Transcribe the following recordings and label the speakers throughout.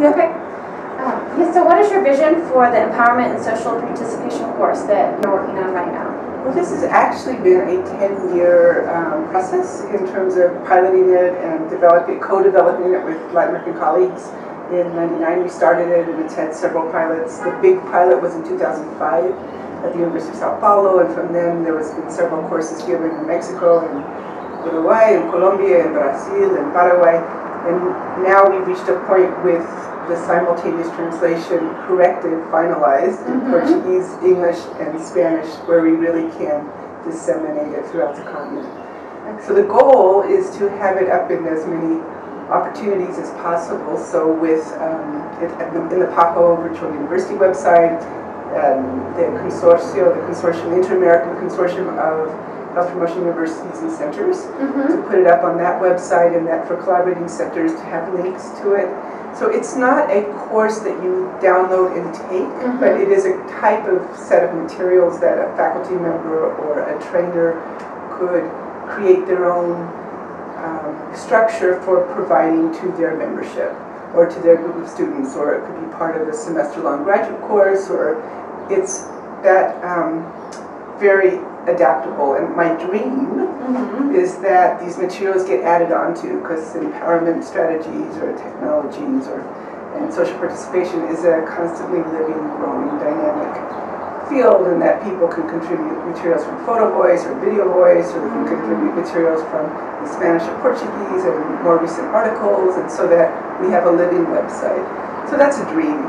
Speaker 1: Okay. Yeah, so what is your vision for the Empowerment and Social Participation course that you're working on right now?
Speaker 2: Well, this has actually been a 10-year process in terms of piloting it and co-developing it with Latin American colleagues. In '99 we started it, and it's had several pilots. The big pilot was in 2005 at the University of Sao Paulo, and from then there has been several courses given in Mexico and Uruguay and Colombia and Brazil and Paraguay. And now we've reached a point with the simultaneous translation corrected, finalized in Portuguese, English, and Spanish, where we really can disseminate it throughout the continent. So the goal is to have it up in as many opportunities as possible. So with in the PAHO Virtual University website, the consortium, Inter-American Consortium of Health Promotion Universities and Centers, to put it up on that website, and that for collaborating centers to have links to it. So it's not a course that you download and take, but it is a type of set of materials that a faculty member or a trainer could create their own structure for providing to their membership or to their group of students, or it could be part of a semester-long graduate course, or it's that very adaptable. And my dream is that these materials get added onto, because empowerment strategies or technologies and social participation is a constantly living, growing, dynamic field, and that people can contribute materials from photo voice or video voice, or they can contribute materials from the Spanish or Portuguese and more recent articles, and so that we have a living website. So that's a dream.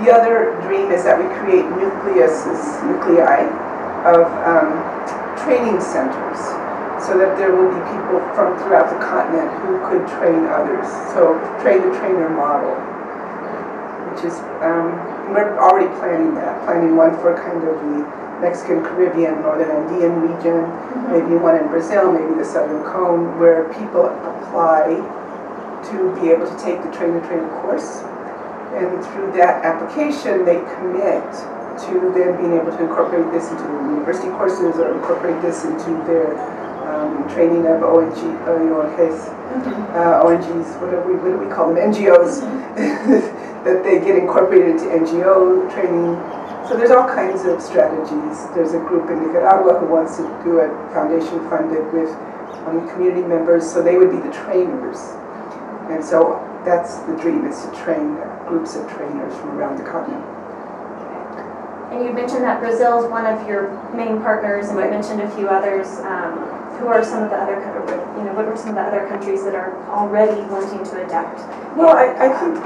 Speaker 2: The other dream is that we create nuclei of training centers, so that there will be people from throughout the continent who could train others. So train-the-trainer model, which is, we're already planning one for kind of the Mexican, Caribbean, Northern Andean region, maybe one in Brazil, maybe the Southern Cone, where people apply to be able to take the train-the-trainer course. And through that application, they commit to then being able to incorporate this into the university courses, or incorporate this into their training of ONGs, what do we call them, NGOs, that they get incorporated into NGO training. So there's all kinds of strategies. There's a group in Nicaragua who wants to do a foundation funded with community members, so they would be the trainers. And so that's the dream, is to train groups of trainers from around the continent.
Speaker 1: And you mentioned that Brazil is one of your main partners, and you mentioned a few others. Who are some of the other, what are some of the other countries that are already wanting to adapt?
Speaker 2: Well, I think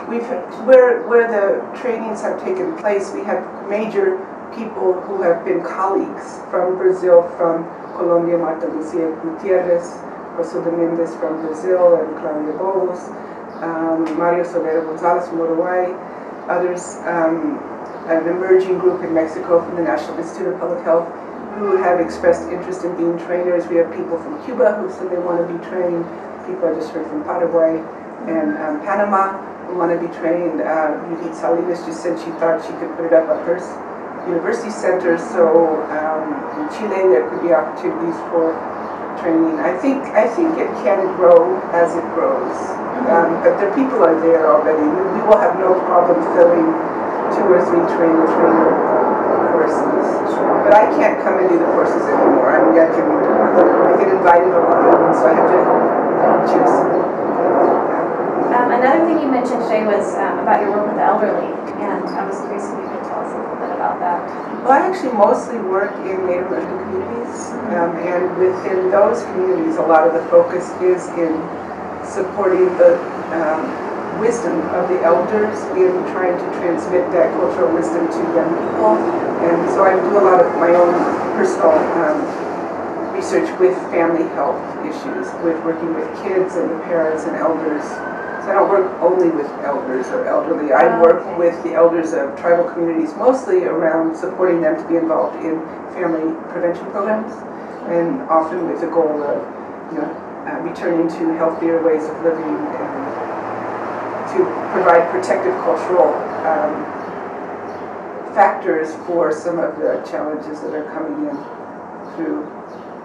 Speaker 2: where the trainings have taken place, we have major people who have been colleagues from Brazil, from Colombia, Marta Lucia Gutierrez, Rosa Dominguez from Brazil, and Claudia Bowles, Mario Solero Gonzalez from Uruguay, others, an emerging group in Mexico from the National Institute of Public Health, who have expressed interest in being trainers. We have people from Cuba who said they want to be trained. People I just heard from Paraguay and Panama who want to be trained. Judith Salinas just said she thought she could put it up at her university center. So in Chile there could be opportunities for training. I think it can grow as it grows, but the people are there already. We will have no problem filling 2 or 3 trainer courses. But I can't come and do the courses anymore. I mean, I get invited a lot, so I have to choose.
Speaker 1: Another thing you mentioned today was about your work with the elderly, and I was curious if you could tell us a little bit about that.
Speaker 2: Well, I actually mostly work in Native American communities, and within those communities, a lot of the focus is in supporting the wisdom of the elders in trying to transmit that cultural wisdom to young people. And so I do a lot of my own personal research with family health issues, with working with kids and the parents and elders. So I don't work only with elders or elderly. I work with the elders of tribal communities, mostly around supporting them to be involved in family prevention programs, and often with the goal of returning to healthier ways of living, and to provide protective cultural factors for some of the challenges that are coming in through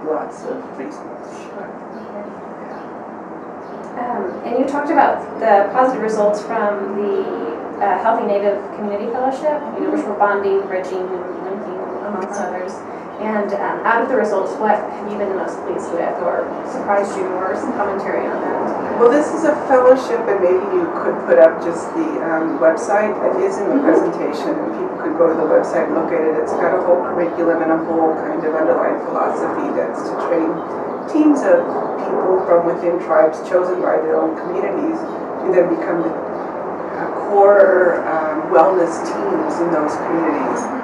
Speaker 2: lots of reasons.
Speaker 1: And you talked about the positive results from the Healthy Native Community Fellowship, which we're bonding, bridging, and linking amongst others. And out of the results, what have you been the most pleased with or surprised you, or some commentary on that?
Speaker 2: Well, this is a fellowship, and maybe you could put up just the website. It is in the presentation, and people could go to the website and look at it. It's got a whole curriculum and a whole kind of underlying philosophy that's to train teams of people from within tribes chosen by their own communities to then become the core wellness teams in those communities.